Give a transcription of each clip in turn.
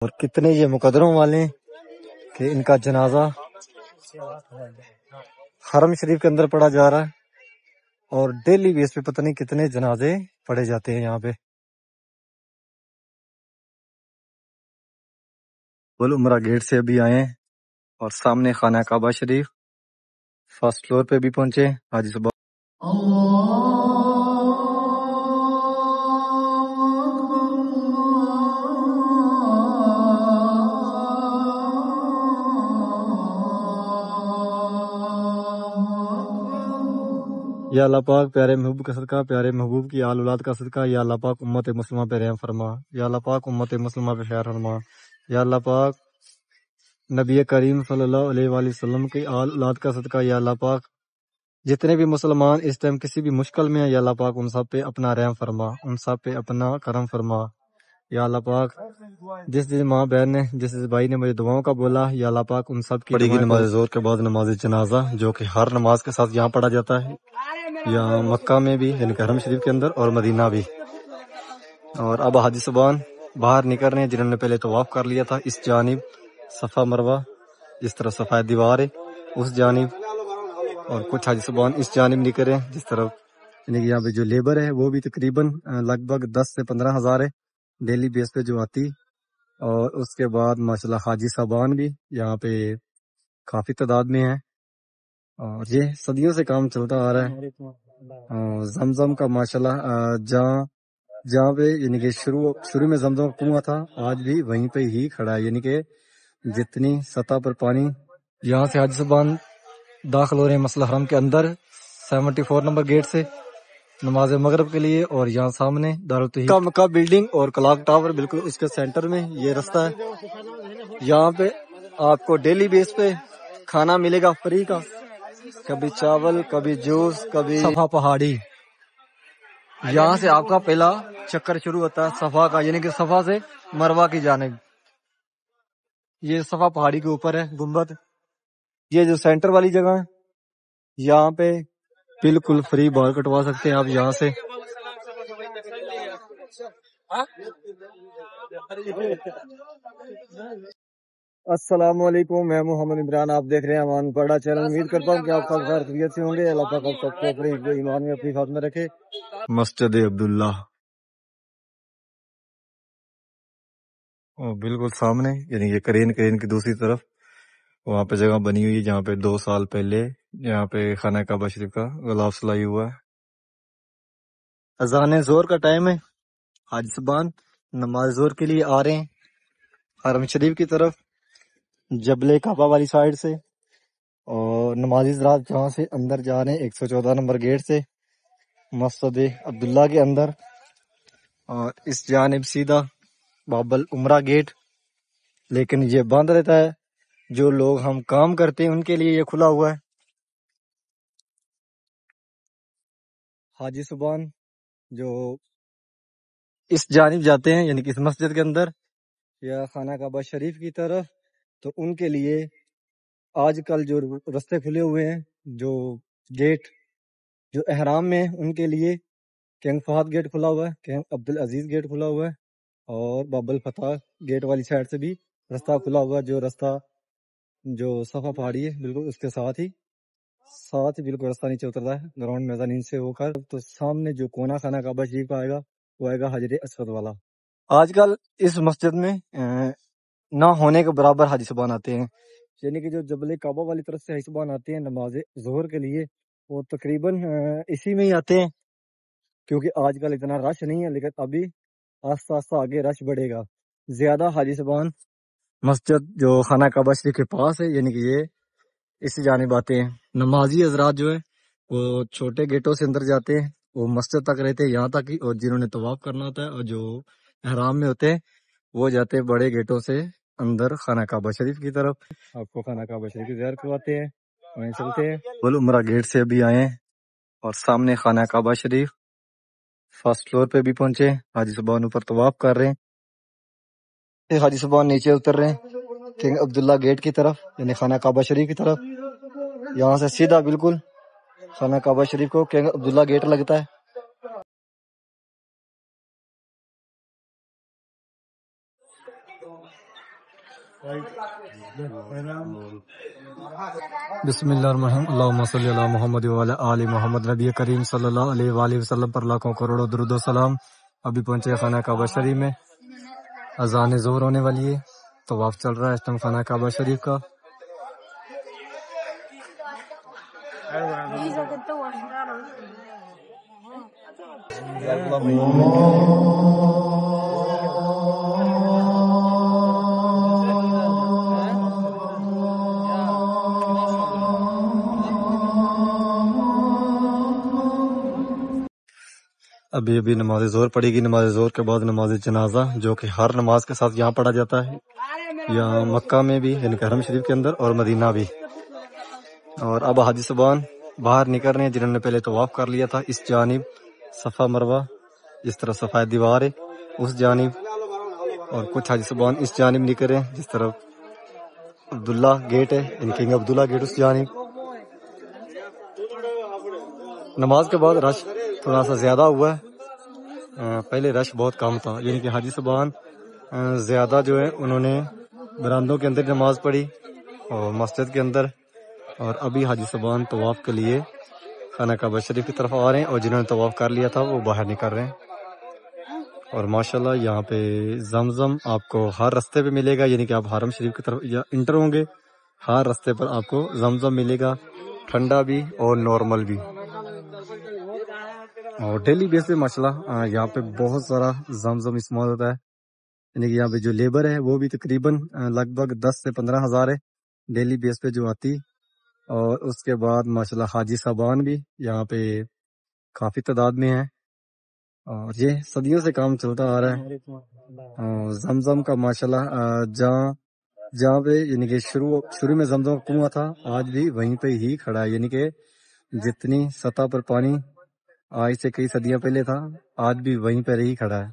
اور کتنے یہ مقدروں والے کہ ان کا جنازہ حرم شریف کے اندر پڑھا جا رہا ہے، اور ڈیلی بیس پہ پتہ نہیں کتنے جنازے پڑھے جاتے ہیں یہاں پہ۔ بول عمرہ گیٹ سے ابھی آئے ہیں اور سامنے خانہ کعبہ شریف، فرسٹ فلور پہ بھی پہنچے حاجی صبح۔ یا اللہ پاک پیارے محبوب کا صدقہ، پیارے محبوب کی آل اولاد کا صدقہ، یا اللہ پاک امت مسلمہ پہ رحم فرما، یا اللہ پاک امت مسلمہ پہ خیر فرما، یا اللہ پاک نبی کریم صلی اللہ علیہ وآلہ وسلم کی آل اولاد کا صدقہ، یا اللہ پاک جتنے بھی مسلمان اس ٹائم کسی بھی مشکل میں ہیں، یا اللہ پاک ان سب پہ اپنا رحم فرما، ان سب پہ اپنا کرم فرما، یا اللہ پاک جس ماں بہن نے، جس بھائی نے مجھے دعاؤں کا بولا، یا اللہ پاک ان سب کی پڑھی گئی نماز ظہر کے بعد نماز جنازہ، جو کہ ہر نماز کے ساتھ یہاں پڑھا جاتا ہے، یہاں مکہ میں بھی یعنی کہ حرم شریف کے اندر اور مدینہ بھی۔ اور اب حاجی صبان باہر نکل رہے ہیں، جنہوں نے پہلے طواف کر لیا تھا اس جانب صفا مروہ، جس طرف صفا دیوار ہے اس جانب، اور کچھ حاجی صبان اس جانب نکل رہے ہیں جس طرف، یعنی کہ یہاں پہ جو لیبر ہے وہ بھی تقریباً لگ بھگ 10 سے 15 ہزار ہے ڈیلی بیس پہ جو آتی، اور اس کے بعد ماشاءاللہ حاجی صاحبان بھی یہاں پہ کافی تعداد میں ہیں، اور یہ صدیوں سے کام چلتا آ رہا ہے۔ زمزم کا ماشاءاللہ جہاں پہ یعنی کہ شروع میں زمزم کا کنواں تھا، آج بھی وہیں پہ ہی کھڑا ہے، یعنی کہ جتنی سطح پر پانی، یہاں سے حاجی صاحبان داخل ہو رہے ہیں مسجد حرم کے اندر 74 نمبر گیٹ سے نماز مغرب کے لیے، اور یہاں سامنے دارالتوحید کا مکہ بلڈنگ اور کلاک ٹاور بالکل اس کے سینٹر میں یہ رستہ ہے۔ یہاں پہ آپ کو ڈیلی بیس پہ کھانا ملے گا فری کا، کبھی چاول، کبھی جوس، کبھی صفا پہاڑی۔ یہاں سے آپ کا پہلا چکر شروع ہوتا ہے صفا کا، یعنی کہ صفا سے مروہ کی جانب، یہ صفا پہاڑی کے اوپر ہے گنبد۔ یہ جو سینٹر والی جگہ ہے یہاں پہ بالکل فری بال کٹوا سکتے ہیں آپ یہاں سے۔ السلام علیکم، میں محمد عمران، آپ دیکھ رہے ہیں امان پڑا چینل۔ امید کرتا ہوں کہ آپ سب خیریت سے ہوں گے، اللہ پاک آپ سب کو اپنے ایمان میں اپنی حفاظت میں رکھے۔ مسجد عبداللہ بالکل سامنے، یعنی یہ کرین کی دوسری طرف وہاں پہ جگہ بنی ہوئی ہے جہاں پہ 2 سال پہلے یہاں پہ خانہ کعبہ شریف کا غلاف سلائی ہوا ہے۔ اذان ظہر کا ٹائم ہے، حاجی صاحبان نماز ظہر کے لیے آ رہے ہیں حرم شریف کی طرف جبل کعبہ والی سائڈ سے، اور نمازی حضرات جہاں سے اندر جا رہے ہیں 114 نمبر گیٹ سے مسجد عبداللہ کے اندر، اور اس جانب سیدھا باب العمرہ گیٹ، لیکن یہ بند رہتا ہے، جو لوگ ہم کام کرتے ہیں ان کے لیے یہ کھلا ہوا ہے۔ حاجی صاحبان جو اس جانب جاتے ہیں یعنی کہ اس مسجد کے اندر یا خانہ کعبہ شریف کی طرف، تو ان کے لیے آج کل جو رستے کھلے ہوئے ہیں، جو گیٹ جو احرام میں ہیں ان کے لیے کنگ فہد گیٹ کھلا ہوا ہے، کنگ عبدالعزیز گیٹ کھلا ہوا ہے، اور باب الفتح گیٹ والی سائڈ سے بھی رستہ کھلا ہوا ہے، جو رستہ جو صفا پہاڑی ہے بالکل اس کے ساتھ ہی بالکل رستہ نیچے اترتا ہے گراؤنڈ میزانین سے ہو کر، تو سامنے جو کونا خانہ کعبہ شریف کا آئے گا وہ آئے گا حجر اسود والا۔ آج کل اس مسجد میں نہ ہونے کے برابر حاجی صاحبان آتے ہیں، یعنی کہ جو جبل کعبہ والی طرف سے حاجی صاحبان آتے ہیں نماز ظہر کے لیے، وہ تقریباً اسی میں ہی آتے ہیں، کیونکہ آج کل اتنا رش نہیں ہے، لیکن ابھی آہستہ آہستہ آگے رش بڑھے گا۔ زیادہ حاجی صاحبان مسجد جو خانہ کعبہ شریف کے پاس ہے یعنی کہ یہ اسی جانب آتے ہیں۔ نمازی حضرات جو ہے وہ چھوٹے گیٹوں سے اندر جاتے ہیں، وہ مسجد تک رہتے ہیں یہاں تک ہی، اور جنہوں نے طواف کرنا ہوتا ہے اور جو احرام میں ہوتے ہیں وہ جاتے ہیں بڑے گیٹوں سے اندر خانہ کعبہ شریف کی طرف۔ آپ کو خانہ کعبہ شریف کی زیارت کرواتے ہیں، وہیں چلتے ہیں۔ بول عمرہ گیٹ سے ابھی آئے ہیں اور سامنے خانہ کعبہ شریف فرسٹ فلور پہ بھی پہنچے، حاجی صاحبان اوپر طواف کر رہے ہیں، حاجی صاحبان نیچے اتر رہے ہیں کنگ عبداللہ گیٹ کی طرف یعنی خانہ کعبہ شریف کی طرف۔ یہاں سے سیدھا بالکل خانہ کعبہ شریف کو کنگ عبداللہ گیٹ لگتا ہے۔ بسم اللہ الرحمن الرحیم، اللہم صلی علی محمد وعلی آل محمد۔ نبی کریم صلی اللہ علیہ وآلہ وسلم پر لاکھوں کروڑوں درود و سلام۔ ابھی پہنچے خانہ کعبہ شریف میں، اذان ظہر ہونے والی ہے، طواف چل رہا ہے اس ٹائم خانہ کعبہ شریف کا۔ ابھی نماز ظہر پڑے گی، نماز ظہر کے بعد نماز جنازہ، جو کہ ہر نماز کے ساتھ یہاں پڑھا جاتا ہے، یہاں مکہ میں بھی یعنی کہ حرم شریف کے اندر اور مدینہ بھی۔ اور اب حاجی صاحبان باہر نکل رہے ہیں، جنہوں نے پہلے طواف کر لیا تھا اس جانب صفا مروہ، جس طرح صفا دیوار ہے اس جانب، اور کچھ حاجی صاحبان اس جانب نکل رہے ہیں، جس طرف عبداللہ گیٹ ہے، ان کنگ عبداللہ گیٹ اس جانب۔ نماز کے بعد رش تھوڑا سا زیادہ ہوا ہے، پہلے رش بہت کم تھا، یعنی کہ حاجی صاحبان زیادہ جو ہے انہوں نے براندوں کے اندر نماز پڑھی اور مسجد کے اندر، اور ابھی حاجی صاحبان طواف کے لیے خانہ کعبہ شریف کی طرف آ رہے ہیں، اور جنہوں نے طواف کر لیا تھا وہ باہر نکل رہے ہیں۔ اور ماشاءاللہ یہاں پہ زمزم آپ کو ہر رستے پہ ملے گا، یعنی کہ آپ حرم شریف کی طرف یا انٹر ہوں گے، ہر رستے پر آپ کو زمزم ملے گا، ٹھنڈا بھی اور نارمل بھی۔ اور ڈیلی بیس پہ ماشاءاللہ یہاں پہ بہت سارا زمزم استعمال ہوتا ہے، یعنی کہ یہاں پہ جو لیبر ہے وہ بھی تقریباً لگ بھگ 10 سے 15 ہزار ہے ڈیلی بیس پہ جو آتی، اور اس کے بعد ماشاءاللہ حاجی صاحبان بھی یہاں پہ کافی تعداد میں ہیں، اور یہ صدیوں سے کام چلتا آ رہا ہے۔ اور زمزم کا ماشاءاللہ جہاں پہ یعنی کہ شروع میں زمزم کا کنواں تھا، آج بھی وہیں پہ ہی کھڑا ہے، یعنی کہ جتنی سطح پر پانی آج سے کئی صدیاں پہلے تھا، آج بھی وہیں پہ ہی کھڑا ہے۔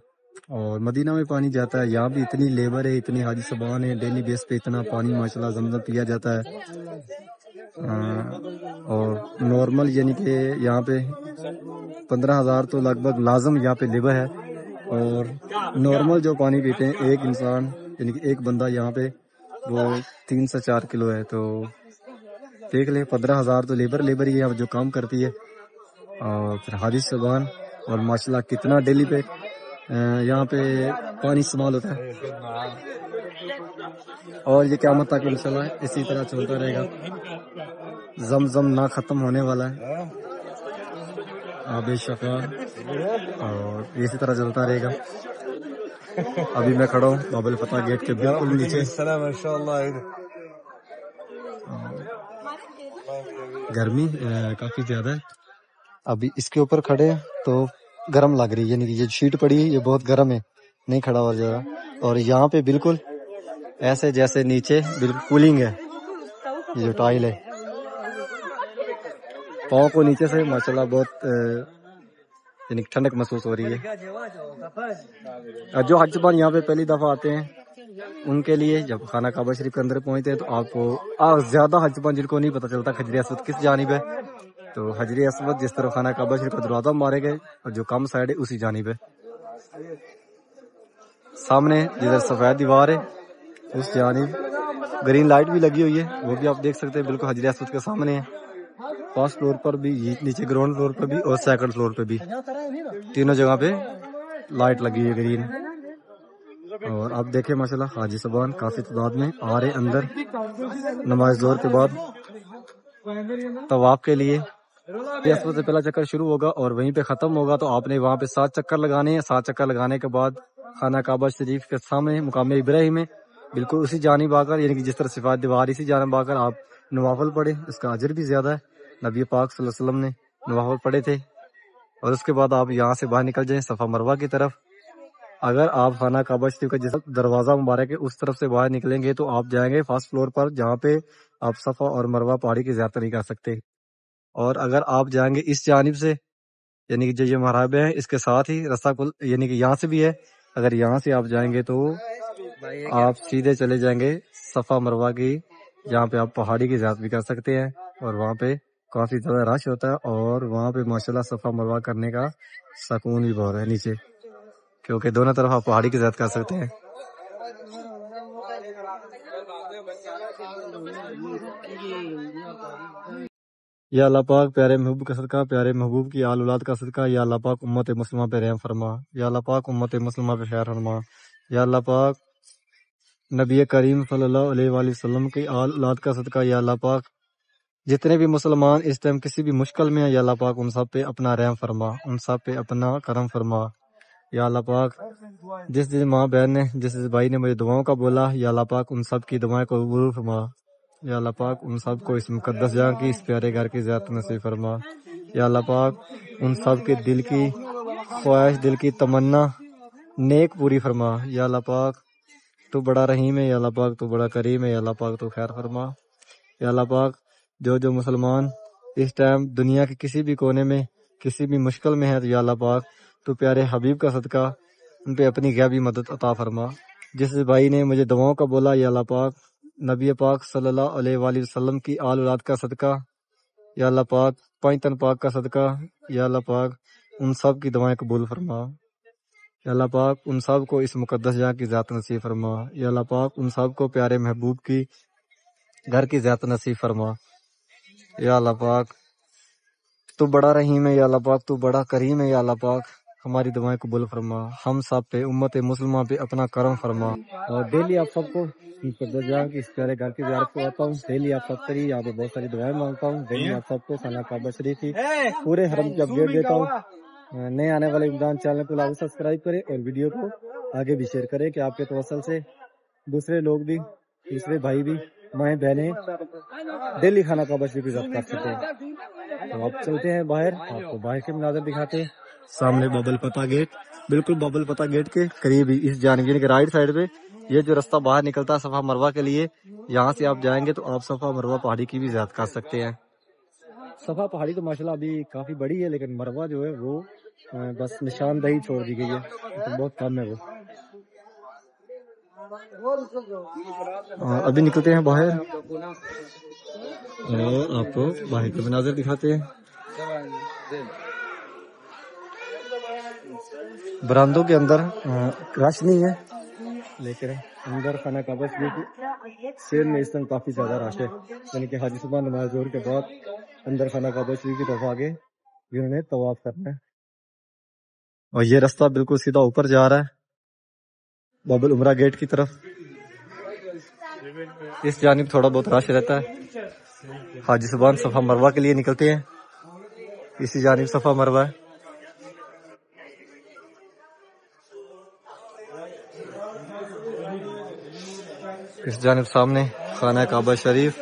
اور مدینہ میں پانی جاتا ہے، یہاں بھی اتنی لیبر ہے، اتنی حاجی صاحبان ہے، ڈیلی بیس پہ اتنا پانی ماشاءاللہ زمزم پیا جاتا ہے۔ اور نارمل یعنی کہ یہاں پہ 15 ہزار تو لگ بھگ لازم یہاں پہ لیبر ہے، اور نارمل جو پانی پیتے ہیں ایک انسان یعنی کہ ایک بندہ یہاں پہ وہ 3 سے 4 کلو ہے، تو دیکھ لیں 15 ہزار تو لیبر ہی ہے جو کام کرتی ہے، اور پھر حاجی صاحبان، اور ماشاءاللہ کتنا ڈیلی پہ یہاں پہ پانی استعمال ہوتا ہے، اور یہ قیامت تک انشاءاللہ اسی طرح چلتا رہے گا، زمزم نہ ختم ہونے والا ہے، آب شفا، اور اسی طرح چلتا رہے گا۔ ابھی میں کھڑا ہوں باب الفتح گیٹ کے بالکل نیچے، گرمی کافی زیادہ ہے، ابھی اس کے اوپر کھڑے ہیں تو گرم لگ رہی ہے، یعنی کہ یہ شیٹ پڑی ہے یہ بہت گرم ہے، نہیں کھڑا ہوا جا رہا، اور یہاں پہ بالکل ایسے جیسے نیچے بالکل کولنگ ہے، یہ جو ٹائل ہے پاؤں کو نیچے سے ماشاءاللہ بہت یعنی ٹھنڈک محسوس ہو رہی ہے۔ جو حج صاحبان یہاں پہ پہلی دفعہ آتے ہیں ان کے لیے جب خانہ کعبہ شریف کے اندر پہنچتے ہیں تو آپ کو زیادہ حج صاحبان جن کو نہیں پتہ چلتا حجر اسود کس جانب ہے، تو حجر اسود جس طرح خانہ کعبہ شریف کا دروازہ مارے گئے اور جو کم سائڈ ہے اسی جانب ہے، سامنے جدھر سفید دیوار ہے اس جانب گرین لائٹ بھی لگی ہوئی ہے، وہ بھی آپ دیکھ سکتے ہیں بالکل حجر اسود کے سامنے ہے، فرسٹ فلور پر بھی، نیچے گراؤنڈ فلور پہ بھی اور سیکنڈ فلور پہ بھی، تینوں جگہ پہ لائٹ لگی ہے گرین۔ اور آپ دیکھیں ماشاءاللہ حاجی صاحبان کافی تعداد میں آ رہے اندر نماز ظہر کے بعد طواف کے لیے۔ اسود سے پہلا چکر شروع ہوگا اور وہیں پہ ختم ہوگا، تو آپ نے وہاں پہ 7 چکر لگانے ہیں، 7 چکر لگانے کے بعد خانہ کعبہ شریف کے سامنے مقام ابراہیم میں بالکل اسی جانب آ کر، یعنی کہ جس طرح صفات دیوار اسی جانب آ کر آپ نوافل پڑھے، اس کا اجر بھی زیادہ ہے، نبی پاک صلی اللہ علیہ وسلم نے نوافل پڑھے تھے، اور اس کے بعد آپ یہاں سے باہر نکل جائیں صفا مروہ کی طرف۔ اگر آپ خانہ کعبہ شریف کا جس دروازہ مبارک ہے اس طرف سے باہر نکلیں گے تو آپ جائیں گے فرسٹ فلور پر، جہاں پہ آپ صفا اور مروہ پہاڑی کی زیارت نہیں کر سکتے، اور اگر آپ جائیں گے اس جانب سے یعنی کہ جو یہ محرابے ہیں اس کے ساتھ ہی رستہ یعنی کہ یہاں سے بھی ہے، اگر یہاں سے آپ جائیں گے تو آپ سیدھے چلے جائیں گے صفا مروہ کی، جہاں پہ آپ پہاڑی کی زیارت بھی کر سکتے ہیں، اور وہاں پہ کافی زیادہ رش ہوتا ہے، اور وہاں پہ ماشاءاللہ صفا مروہ کرنے کا سکون بھی بہت ہے نیچے، کیونکہ دونوں طرف آپ پہاڑی کی زیارت کر سکتے ہیں۔ یا اللہ پاک پیارے محبوب کا صدقہ، پیارے محبوب کی آل اولاد کا صدقہ، یا اللہ پاک امت مسلمہ پہ رحم فرما، یا اللہ پاک امت مسلمہ پہ خیر فرما، یا اللہ پاک نبی کریم صلی اللہ علیہ وآلہ وسلم کی آل اولاد کا صدقہ، یا اللہ پاک جتنے بھی مسلمان اس ٹائم کسی بھی مشکل میں ہیں، یا اللہ پاک ان سب پہ اپنا رحم فرما، ان سب پہ اپنا کرم فرما، یا اللہ پاک جس ماں بہن نے جس بھائی نے مجھے دعاؤں کا بولا، یا اللہ پاک ان سب کی دعائیں کو قبول فرما، یا اللہ پاک ان سب کو اس مقدس جگہ کی اس پیارے گھر کی زیارت نصیب فرما، یا اللہ پاک ان سب کے دل کی خواہش دل کی تمنا نیک پوری فرما، یا اللہ پاک تو بڑا رحیم ہے، یا اللہ پاک تو بڑا کریم ہے، یا اللہ پاک تو خیر فرما، یا اللہ پاک جو مسلمان اس ٹائم دنیا کے کسی بھی کونے میں کسی بھی مشکل میں ہے، تو یا اللہ پاک تو پیارے حبیب کا صدقہ ان پہ اپنی غیبی مدد عطا فرما۔ جس بھائی نے مجھے دعاؤں کا بولا، یا اللہ پاک نبی پاک صلی اللہ علیہ وآلہ وسلم کی آل اولاد کا صدقہ، یا اللہ پاک پانچ تن پاک کا صدقہ، یا اللہ پاک ان سب کی دعائیں قبول فرما، یا اللہ پاک ان سب کو اس مقدس جگہ کی ذات نصیب فرما، یا اللہ پاک ان سب کو پیارے محبوب کی گھر کی ذات نصیب فرما، یا اللہ پاک تو بڑا رحیم ہے، یا اللہ پاک تو بڑا کریم ہے، یا اللہ پاک ہماری دعائیں قبول فرما، ہم سب پہ امت مسلمہ پہ اپنا کرم فرما۔ اور ڈیلی آپ سب کو مقدس جگہ کی اس پیارے گھر کی زیارت کو آتا ہوں، ڈیلی آپ سب سے یہاں پہ بہت ساری دعائیں مانگتا ہوں، ڈیلی آپ سب کو خانہ کعبہ شریف کی پورے حرم کی اپڈیٹ دیتا ہوں۔ نئے آنے والے امدان چینل کو لازمی سبسکرائب کریں اور ویڈیو کو آگے بھی شیئر کریں کہ آپ کے توسل سے دوسرے لوگ بھی دوسرے بھائی بھی مائیں بہنیں ڈیلی خانہ کعبہ شریف کی زیارت کر سکتے ہیں۔ تو آپ چلتے ہیں باہر، آپ کو باہر کے مناظر دکھاتے ہیں۔ سامنے بابل پتہ گیٹ، بالکل بابل پتہ گیٹ کے قریب ہی اس جانب یعنی کہ رائٹ سائڈ پہ یہ جو رستہ باہر نکلتا ہے صفا مروہ کے لیے، یہاں سے آپ جائیں گے تو آپ صفا مروہ پہاڑی کی بھی زیارت کر سکتے ہیں۔ صفا پہاڑی تو ماشاءاللہ ابھی کافی بڑی ہے، لیکن مروہ جو ہے وہ بس نشاندہی چھوڑ دی گئی ہے، تو بہت کم ہے وہ۔ ابھی نکلتے ہیں باہر اور آپ کو باہر کے مناظر دکھاتے ہیں۔ برآمدوں کے اندر رش نہیں ہے، لیکن اندر خانہ کعبہ شریف سیر میں اس وقت کافی زیادہ رش ہے، یعنی کہ حاجی صبح نماز ظہر کے بعد اندر خانہ کعبہ شریف کی طرف آگے جنہوں نے طواف کرنا ہے۔ اور یہ رستہ بالکل سیدھا اوپر جا رہا ہے باب العمرہ گیٹ کی طرف۔ اس جانب تھوڑا بہت رش رہتا ہے، حاجی صبح صفا مروہ کے لیے نکلتے ہیں، اسی جانب صفا مروہ ہے۔ اس جانب سامنے خانہ کعبہ شریف۔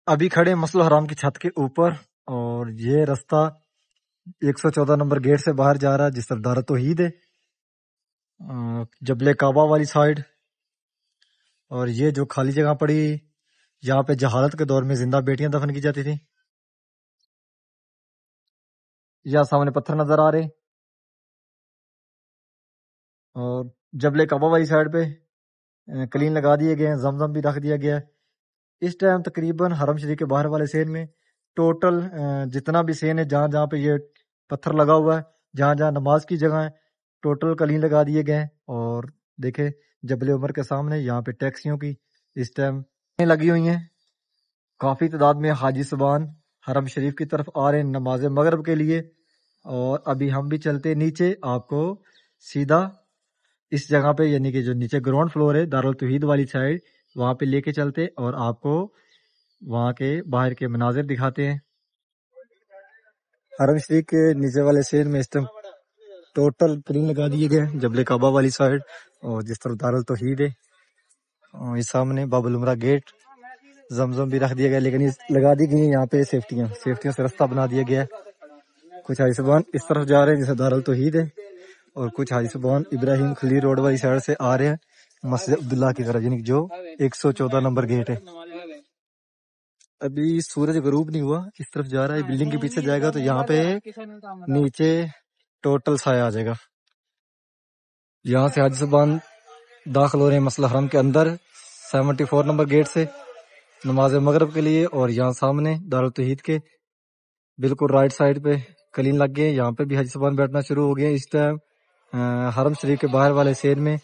ابھی کھڑے مسجد الحرام کی چھت کے اوپر، اور یہ رستہ 114 نمبر گیٹ سے باہر جا رہا ہے جس طرف دار التوحید ہے، جبل کعبہ والی سائڈ۔ اور یہ جو خالی جگہ پڑی یہاں پہ جہالت کے دور میں زندہ بیٹیاں دفن کی جاتی تھیں۔ یہاں سامنے پتھر نظر آ رہے، اور جبل کعبہ والی سائڈ پہ کلین لگا دیے گئے ہیں، زمزم بھی رکھ دیا گیا ہے۔ اس ٹائم تقریباً حرم شریف کے باہر والے سین میں ٹوٹل جتنا بھی سین ہے، جہاں جہاں پہ یہ پتھر لگا ہوا ہے، جہاں جہاں نماز کی جگہ ہے، ٹوٹل کلین لگا دیے گئے ہیں۔ اور دیکھیں جبل عمر کے سامنے یہاں پہ ٹیکسیوں کی اس ٹائم لگی ہوئی ہیں، کافی تعداد میں حاجی صبان حرم شریف کی طرف آ رہے ہیں نماز مغرب کے لیے۔ اور ابھی ہم بھی چلتے نیچے، آپ کو سیدھا اس جگہ پہ یعنی کہ جو نیچے گراؤنڈ فلور ہے دارالتوحید والی سائڈ، وہاں پہ لے کے چلتے اور آپ کو وہاں کے باہر کے مناظر دکھاتے ہیں۔ حرم شریف کے نیچے والے سین میں اس ٹائم ٹوٹل کلین لگا دیے گئے جبل کعبہ والی سائڈ، اور جس طرف دارالتوحید ہے اور اس سامنے باب العمرہ گیٹ، زمزم بھی رکھ دیا گیا، لیکن لگا دی گئی یہاں پہ سیفٹیاں سے رستہ بنا دیا گیا ہے۔ کچھ حاجی صبان اس طرف جا رہے ہیں جیسے دارالتوحید ہے، اور کچھ حاجی صبان ابراہیم خلیل روڈ والی سائڈ سے آ رہے ہیں مسجد عبداللہ کی طرف، یعنی جو 114 نمبر گیٹ ہے۔ ابھی سورج غروب نہیں ہوا، اس طرف جا رہا ہے، بلڈنگ کے پیچھے جائے گا تو یہاں پہ نیچے ٹوٹل سایہ آ جائے گا۔ یہاں سے حاجی صبان داخل ہو رہے ہیں مسجد الحرام کے اندر 74 نمبر گیٹ سے نماز مغرب کے لیے، اور یہاں سامنے دارالتوحید کے بالکل رائٹ سائڈ پہ کلین لگ گئے. یہاں پہ بھی حاجی صاحبان بیٹھنا شروع ہو گئے. اس ٹائم حرم شریف کے باہر والے سین میں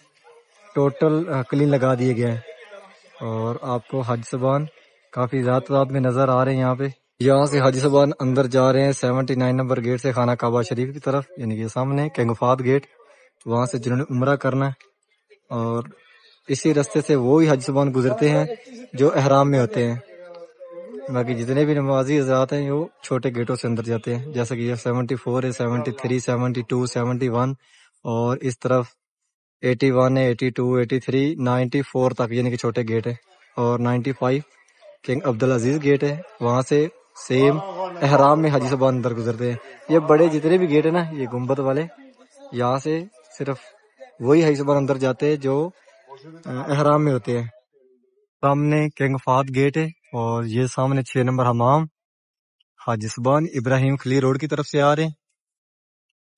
ٹوٹل کلین لگا دیے گئے ہیں. اور آپ کو حاجی صاحبان کافی زیادہ تعداد میں نظر آ رہے ہیں. یہاں پہ یہاں سے حاجی صاحبان اندر جا رہے ہیں 79 نمبر گیٹ سے خانہ کعبہ شریف کی طرف، یعنی کہ سامنے کنگ فہد گیٹ، وہاں سے جنہوں نے عمرہ کرنا ہے. اور اسی راستے سے وہی حاجی صاحبان گزرتے ہیں جو احرام میں ہوتے ہیں. باقی جتنے بھی نمازی حضرات ہیں وہ چھوٹے گیٹوں سے اندر جاتے ہیں، جیسا کہ یہ 74 ہے، 73، 72، 71 اور اس طرف 81 ہے، 82، 83، 94 تک، یعنی کہ چھوٹے گیٹ ہے. اور 95 کنگ عبدالعزیز گیٹ ہے، وہاں سے سیم احرام میں حاجی صاحبان اندر گزرتے ہیں. یہ بڑے جتنے بھی گیٹ ہیں نا، یہ گنبد والے، یہاں سے صرف وہی حاجی صاحبان اندر جاتے ہیں جو احرام میں ہوتے ہیں. سامنے کنگ فہد گیٹ ہے اور یہ سامنے 6 نمبر حمام. حاجی صاحبان ابراہیم خلیل روڈ کی طرف سے آ رہے ہیں،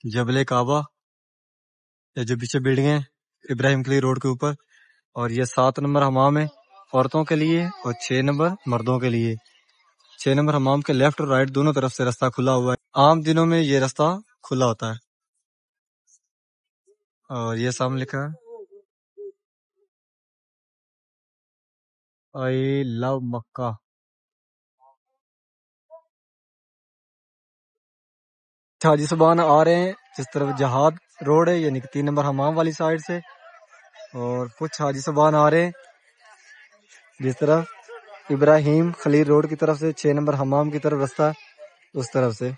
جبل کعبہ، یہ جو پیچھے بلڈنگ ہے ابراہیم خلیل روڈ کے اوپر. اور یہ 7 نمبر حمام ہے عورتوں کے لیے اور 6 نمبر مردوں کے لیے. 6 نمبر حمام کے لیفٹ اور رائٹ دونوں طرف سے راستہ کھلا ہوا ہے. عام دنوں میں یہ راستہ کھلا ہوتا ہے. اور یہ سامنے لکھا ہے آئی لو مکہ. حاجی صاحبان آ رہے ہیں جس طرف جہاد روڈ ہے، یعنی کہ 3 نمبر حمام والی سائڈ سے. اور کچھ حاجی صاحبان آ رہے ہیں جس طرف ابراہیم خلیل روڈ کی طرف سے 6 نمبر حمام کی طرف راستہ اس طرف سے.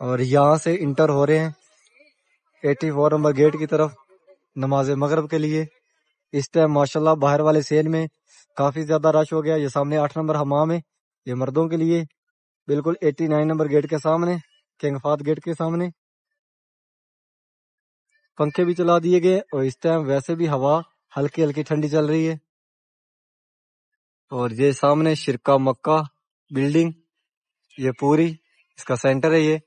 اور یہاں سے انٹر ہو رہے ہیں 84 نمبر گیٹ کی طرف نماز مغرب کے لیے. اس ٹائم ماشاءاللہ باہر والے سین میں کافی زیادہ رش ہو گیا. یہ سامنے 8 نمبر حمام ہے، یہ مردوں کے لیے، بالکل 89 نمبر گیٹ کے سامنے، کنگ فہد گیٹ کے سامنے. پنکھے بھی چلا دیے گئے اور اس ٹائم ویسے بھی ہوا ہلکی ہلکی ٹھنڈی چل رہی ہے. اور یہ سامنے شرکہ مکہ بلڈنگ، یہ پوری اس کا سینٹر ہے یہ.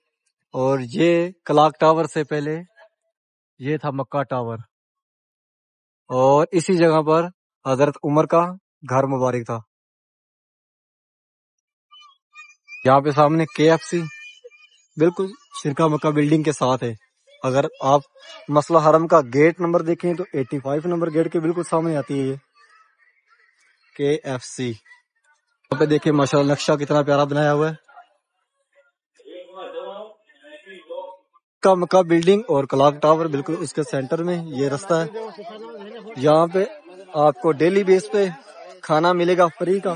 اور یہ کلاک ٹاور سے پہلے یہ تھا مکہ ٹاور، اور اسی جگہ پر حضرت عمر کا گھر مبارک تھا. یہاں پہ سامنے KFC بالکل شرکہ مکہ بلڈنگ کے ساتھ ہے. اگر آپ مسئلہ حرم کا گیٹ نمبر دیکھیں تو 85 نمبر گیٹ کے بالکل سامنے آتی ہے یہ KFC. یہاں پہ دیکھیں ماشاءاللہ نقشہ کتنا پیارا بنایا ہوا ہے. مکہ بلڈنگ اور کلاک ٹاور بالکل اس کے سینٹر میں یہ راستہ ہے. یہاں پہ آپ کو ڈیلی بیس پہ کھانا ملے گا فری کا،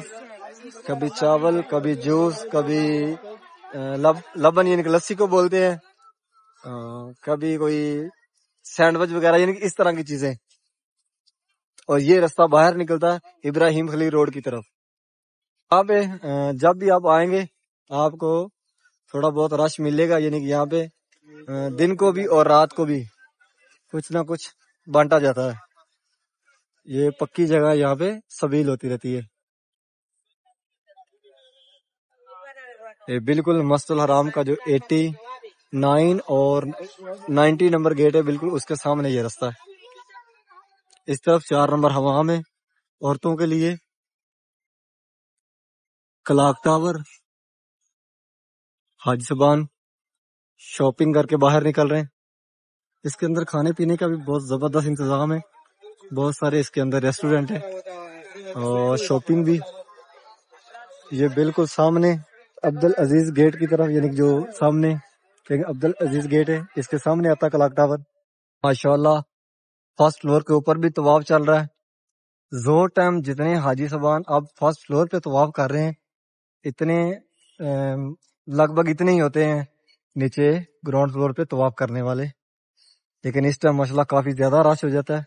کبھی چاول، کبھی جوس، کبھی لبن یعنی کہ لسی کو بولتے ہیں، کبھی کوئی سینڈوچ وغیرہ، یعنی کہ اس طرح کی چیزیں. اور یہ راستہ باہر نکلتا ہے ابراہیم خلیل روڈ کی طرف. یہاں پہ جب بھی آپ آئیں گے آپ کو تھوڑا بہت رش ملے گا، یعنی کہ یہاں پہ دن کو بھی اور رات کو بھی کچھ نہ کچھ بانٹا جاتا ہے. یہ پکی جگہ یہاں پہ سبیل ہوتی رہتی ہے. یہ بالکل مسجد الحرام کا جو 89 اور 90 نمبر گیٹ ہے بالکل اس کے سامنے یہ راستہ ہے. اس طرف 4 نمبر حمام ہے عورتوں کے لیے. کلاک ٹاور، حاجی صاحبان شاپنگ کر کے باہر نکل رہے ہیں. اس کے اندر کھانے پینے کا بھی بہت زبردست انتظام ہے، بہت سارے اس کے اندر ریسٹورنٹ ہیں اور شاپنگ بھی. یہ بالکل سامنے عبدالعزیز گیٹ کی طرف، یعنی کہ جو سامنے عبدالعزیز گیٹ ہے اس کے سامنے آتا کلاک ٹاور. ماشاءاللہ فرسٹ فلور کے اوپر بھی طواف چل رہا ہے. زور ٹائم جتنے حاجی صاحبان اب فرسٹ فلور پہ طواف کر رہے ہیں اتنے لگ بھگ اتنے ہی ہوتے ہیں نیچے گراؤنڈ فلور پہ طواف کرنے والے. لیکن اس ٹائم ماشاءاللہ کافی زیادہ رش ہو جاتا ہے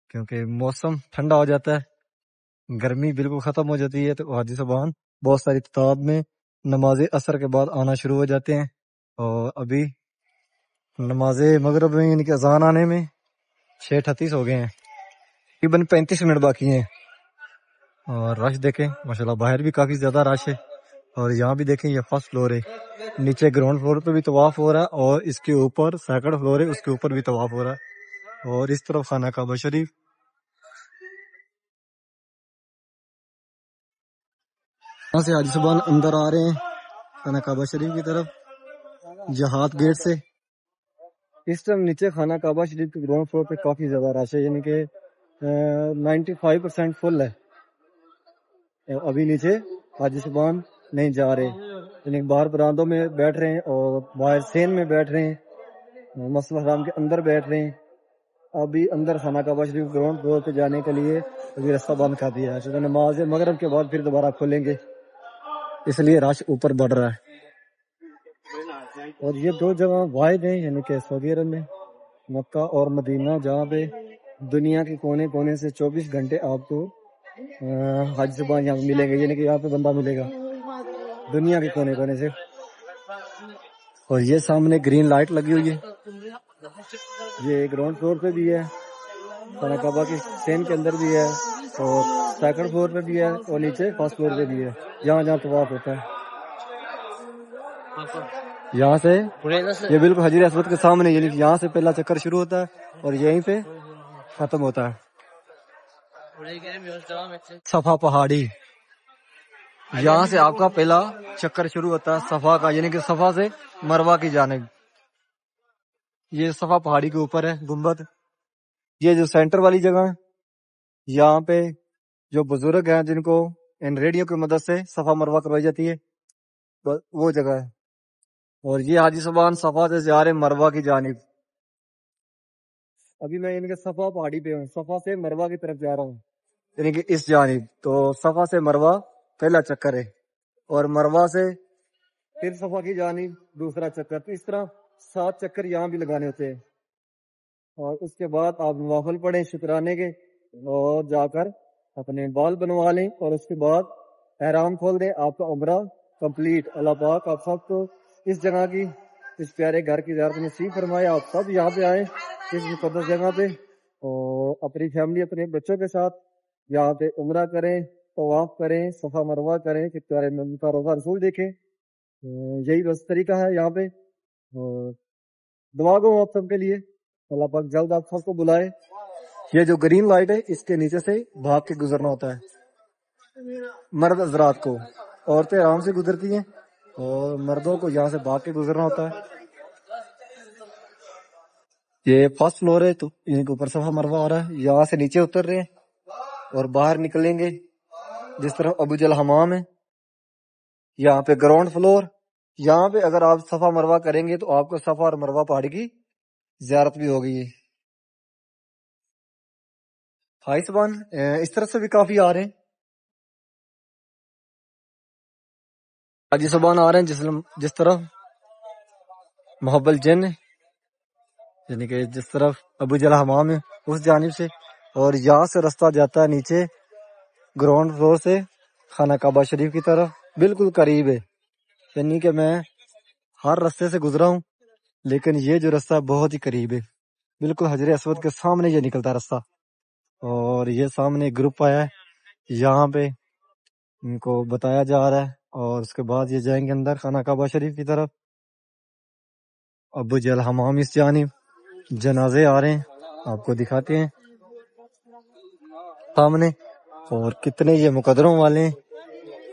کیونکہ موسم ٹھنڈا ہو جاتا ہے، گرمی بالکل ختم ہو جاتی ہے. تو حاجی صاحبان بہت ساری تعداد میں نماز عصر کے بعد آنا شروع ہو جاتے ہیں. اور ابھی نماز مغرب میں یعنی کہ اذان آنے میں 6:38 ہو گئے ہیں، تقریباً 35 منٹ باقی ہیں. اور رش دیکھیں ماشاءاللہ باہر بھی کافی زیادہ رش ہے. اور یہاں بھی دیکھیں یہ فرسٹ فلور ہے، نیچے گراؤنڈ فلور پہ بھی طواف ہو رہا ہے اور اس کے اوپر سیکنڈ فلور ہے اس کے اوپر بھی طواف ہو رہا ہے. اور اس طرف خانہ کعبہ شریف. یہاں سے حاجی صاحبان اندر آ رہے ہیں خانہ کعبہ شریف کی طرف. جہاد گیٹ سے اس ٹائم نیچے خانہ کعبہ شریف کے گراؤنڈ فلور پہ کافی زیادہ رش ہے، یعنی کہ 95% فل ہے۔ ابھی نیچے حاجی سبحان نہیں جا رہے، یعنی باہر براندوں میں بیٹھ رہے ہیں اور باہر سین میں بیٹھ رہے ہیں، مسجد حرام کے اندر بیٹھ رہے ہیں۔ ابھی اندر خانہ کعبہ شریف گراؤنڈ فلور پہ جانے کے لیے ابھی راستہ بند کر دیا ہے، چونکہ نماز مغرب کے بعد پھر دوبارہ کھولیں گے، اس لیے رش اوپر بڑھ رہا ہے۔ اور یہ دو جگہ واحد ہیں، یعنی کہ سعودی عرب میں مکہ اور مدینہ، جہاں پہ دنیا کے کونے کونے سے 24 گھنٹے آپ کو حاجی زبان یہاں ملیں گے، یعنی کہ یہاں پہ بندہ ملے گا دنیا کے کونے کونے سے۔ اور یہ سامنے گرین لائٹ لگی ہوئی ہے، یہ گراؤنڈ فلور پہ بھی ہے، خانہ کعبہ کی سین کے اندر بھی ہے، اور سیکنڈ فلور پہ بھی ہے، اور نیچے فرسٹ فلور پہ بھی ہے، جہاں جہاں طواف ہوتا ہے۔ یہاں سے یہ بالکل حجر اسود کے سامنے، یعنی کہ یہاں سے پہلا چکر شروع ہوتا ہے اور یہیں پہ ختم ہوتا ہے۔ صفا پہاڑی، یہاں سے آپ کا پہلا چکر شروع ہوتا ہے صفا کا، یعنی کہ صفا سے مروہ کی جانب۔ یہ صفا پہاڑی کے اوپر ہے گنبد۔ یہ جو سینٹر والی جگہ ہے، یہاں پہ جو بزرگ ہیں جن کو ان ریڈیو کی مدد سے صفا مروہ کروائی جاتی ہے، وہ جگہ ہے۔ اور یہ حاجی سبحان صفا سے جا رہے مروہ کی جانب۔ ابھی میں ان کے صفا پہاڑی پہ ہوں، صفا سے مروہ کی طرف جا رہا ہوں، یعنی کہ اس جانب۔ تو صفا سے مروہ پہلا چکر ہے، اور مروہ سے پھر صفا کی جانب دوسرا چکر۔ تو اس طرح 7 چکر یہاں بھی لگانے ہوتے ہیں، اور اس کے بعد آپ نوافل پڑھیں شکرانے کے، اور جا کر اپنے بال بنوا لیں، اور اس کے بعد احرام کھول دیں، آپ کا عمرہ کمپلیٹ۔ اللہ پاک آپ سب کو اس جگہ کی، اس پیارے گھر کی زیارت نصیب فرمائے۔ آپ سب یہاں پہ آئیں اس مقدس جگہ پہ، اور اپنی فیملی اپنے بچوں کے ساتھ یہاں پہ عمرہ کریں، طواف کریں، صفا مروہ کریں، کہ پیارے نبی کا روضہ رسول دیکھیں۔ یہی بس طریقہ ہے یہاں پہ۔ دعا گو آپ سب کے لیے، اللہ پاک جلد آپ سب کو بلائے۔ یہ جو گرین لائٹ ہے اس کے نیچے سے بھاگ کے گزرنا ہوتا ہے مرد حضرات کو، عورتیں آرام سے گزرتی ہیں اور مردوں کو یہاں سے بھاگ کے گزرنا ہوتا ہے۔ یہ فرسٹ فلور ہے، تو ان کے اوپر صفا مروہ آ رہا ہے، یہاں سے نیچے اتر رہے ہیں اور باہر نکلیں گے جس طرح ابو جل حمام ہے۔ یہاں پہ گراؤنڈ فلور، یہاں پہ اگر آپ صفا مروہ کریں گے تو آپ کو صفا اور مروہ پہاڑی کی زیارت بھی ہوگی۔ ہائی سبحان اس طرف سے بھی کافی آ رہے ہیں، حاجی سبحان آ رہے ہیں جس طرف محبل جن ہے، یعنی کہ جس طرف ابو جل حمام ہے اس جانب سے، اور یہاں سے راستہ جاتا ہے نیچے گراؤنڈ فلور سے خانہ کعبہ شریف کی طرف، بالکل قریب ہے۔ یعنی کہ میں ہر راستے سے گزرا ہوں، لیکن یہ جو راستہ بہت ہی قریب ہے، بالکل حجر اسود کے سامنے یہ نکلتا راستہ۔ اور یہ سامنے گروپ آیا ہے، یہاں پہ ان کو بتایا جا رہا ہے، اور اس کے بعد یہ جائیں گے اندر خانہ کعبہ شریف کی طرف۔ ابو جل حمام اس جانب جنازے آ رہے ہیں، آپ کو دکھاتے ہیں سامنے، اور کتنے یہ مقدروں والے ہیں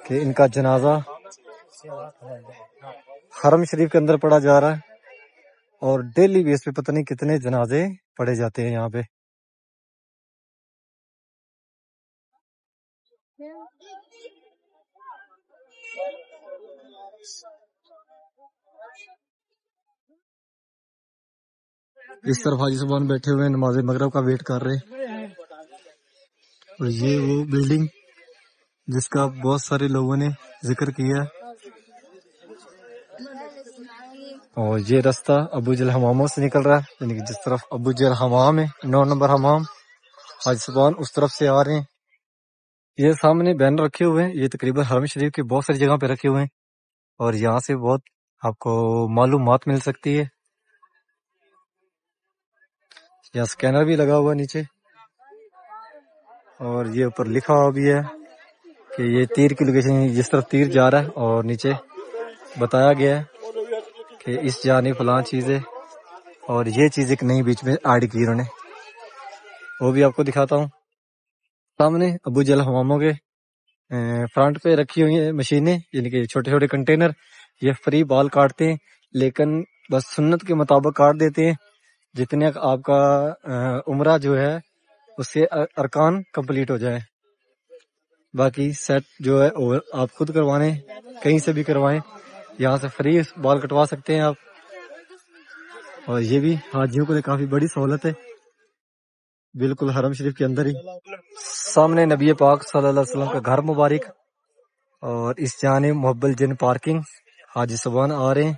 کہ ان کا جنازہ حرم شریف کے اندر پڑھا جا رہا ہے، اور ڈیلی بیس پہ پتہ نہیں کتنے جنازے پڑھے جاتے ہیں یہاں پہ۔ اس طرف حاجی سبحان بیٹھے ہوئے نماز مغرب کا ویٹ کر رہے ہیں، اور یہ وہ بلڈنگ جس کا بہت سارے لوگوں نے ذکر کیا، اور یہ راستہ ابو جل حماموں سے نکل رہا ہے، یعنی کہ جس طرف ابو جل حمام ہے 9 نمبر حمام، حاجی سبحان اس طرف سے آ رہے ہیں۔ یہ سامنے بینر رکھے ہوئے ہیں، یہ تقریباً حرم شریف کے بہت ساری جگہ پہ رکھے ہوئے ہیں، اور یہاں سے بہت آپ کو معلومات مل سکتی ہے۔ یہاں سکینر بھی لگا ہوا ہے نیچے، اور یہ اوپر لکھا ہوا بھی ہے کہ یہ تیر کی لوکیشن، جس طرف تیر جا رہا ہے، اور نیچے بتایا گیا ہے کہ اس جانب فلاں چیز ہے، اور یہ چیز ایک نئی بیچ میں ایڈ کی انہوں نے، وہ بھی آپ کو دکھاتا ہوں۔ سامنے ابو جل حماموں کے فرنٹ پہ رکھی ہوئی ہیں مشینیں، یعنی کہ چھوٹے چھوٹے کنٹینر، یہ فری بال کاٹتے ہیں، لیکن بس سنت کے مطابق کاٹ دیتے ہیں جتنے آپ کا عمرہ جو ہے اس سے ارکان کمپلیٹ ہو جائے. باقی سیٹ جو ہے اور آپ خود کروانے کہیں سے بھی کروائیں, یہاں سے فری بال کٹوا سکتے ہیں آپ. اور یہ بھی حاجیوں کو کافی بڑی سہولت ہے, بالکل حرم شریف کے اندر ہی سامنے نبی پاک صلی اللہ علیہ وسلم کا گھر مبارک, اور اس جانب محب الجن پارکنگ. حاجی صبان آ رہے ہیں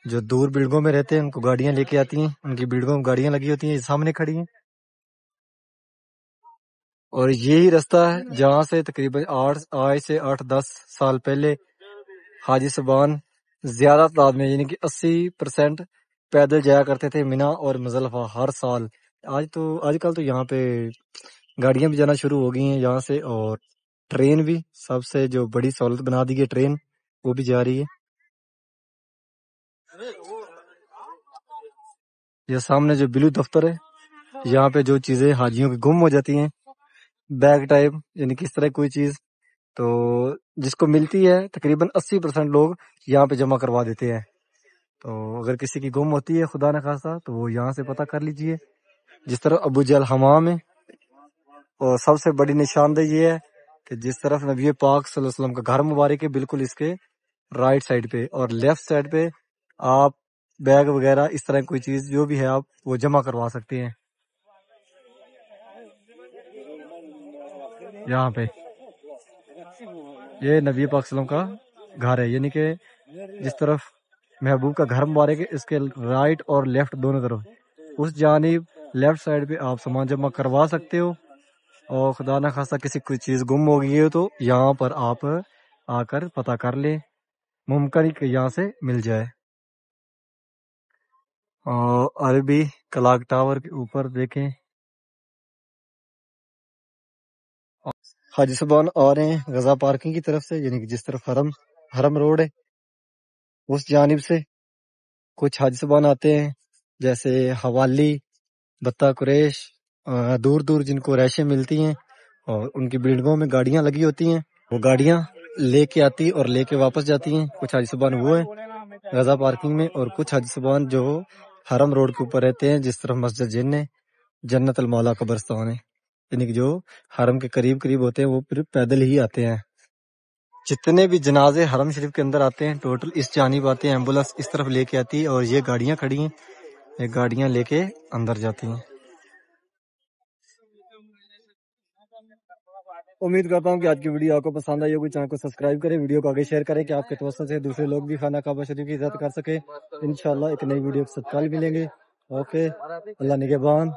جو دور بلڈنگوں میں رہتے ہیں, ان کو گاڑیاں لے کے آتی ہیں, ان کی بلڈنگوں میں گاڑیاں لگی ہوتی ہیں, یہ سامنے کھڑی ہیں. اور یہی رستہ ہے جہاں سے تقریباً 8 سے 10 سال پہلے حاجی صبان زیادہ تعداد میں یعنی کہ 80% پیدل جایا کرتے تھے مینا اور مزدلفہ ہر سال. آج کل تو یہاں پہ گاڑیاں بھی جانا شروع ہو گئی ہیں یہاں سے, اور ٹرین بھی سب سے جو بڑی سہولت بنا دی ہے ٹرین, وہ بھی جا رہی ہے. یہ سامنے جو بلو دفتر ہے, یہاں پہ جو چیزیں حاجیوں کی گم ہو جاتی ہیں بیگ ٹائپ یعنی کس طرح کوئی چیز, تو جس کو ملتی ہے تقریباً 80% لوگ یہاں پہ جمع کروا دیتے ہیں. تو اگر کسی کی گم ہوتی ہے خدا نخواستہ تو وہ یہاں سے پتہ کر لیجئے. جس طرح ابو جہل حمام ہے, اور سب سے بڑی نشاندہی یہ ہے کہ جس طرف نبی پاک صلی اللہ علیہ وسلم کا گھر مبارک ہے بالکل اس کے رائٹ سائڈ پہ, اور لیفٹ سائڈ پہ آپ بیگ وغیرہ اس طرح کوئی چیز جو بھی ہے آپ وہ جمع کروا سکتے ہیں. یہاں پہ یہ نبی پاک صلی اللہ علیہ وسلم کا گھر ہے, یعنی کہ جس طرف محبوب کا گھر مبارک ہے اس کے رائٹ اور لیفٹ دونوں طرف اس جانب لیفٹ سائڈ پہ آپ سامان جمع کروا سکتے ہو. اور خدا نہ خواستہ کسی کوئی چیز گم ہو گئی ہے تو یہاں پر آپ آ کر پتہ کر لیں, ممکن ہی کہ یہاں سے مل جائے. اور عربی کلاک ٹاور کے اوپر دیکھیں حاجی صبان آ رہے ہیں غزہ پارکنگ کی طرف سے, یعنی کہ جس طرف حرم روڈ ہے اس جانب سے. کچھ حاجی صبان آتے ہیں جیسے حوالی, بتہ قریش, دور دور جن کو ریشیں ملتی ہیں اور ان کی بلڈنگوں میں گاڑیاں لگی ہوتی ہیں, وہ گاڑیاں لے کے آتی اور لے کے واپس جاتی ہیں. کچھ حاجی صبان وہ ہیں غزہ پارکنگ میں, اور کچھ حاجی صبان جو حرم روڈ کے اوپر رہتے ہیں جس طرف مسجد جن ہے, جنت المولا قبرستان ہے, یعنی کہ جو حرم کے قریب ہوتے ہیں وہ پھر پیدل ہی آتے ہیں. جتنے بھی جنازے حرم شریف کے اندر آتے ہیں ٹوٹل اس جانب آتے ہیں, ایمبولینس اس طرف لے کے آتی ہے, اور یہ گاڑیاں کھڑی ہیں, یہ گاڑیاں لے کے اندر جاتی ہیں. امید کرتا ہوں کہ آج کی ویڈیو آپ کو پسند آئی ہوگی. چینل کو سبسکرائب کریں, ویڈیو کو آگے شیئر کریں کہ آپ کے توسط سے دوسرے لوگ بھی خانہ کعبہ شریف کی عزت کر سکیں. انشاءاللہ ایک نئی ویڈیو کے ساتھ کل ملیں گے. اوکے, اللہ نگہبان.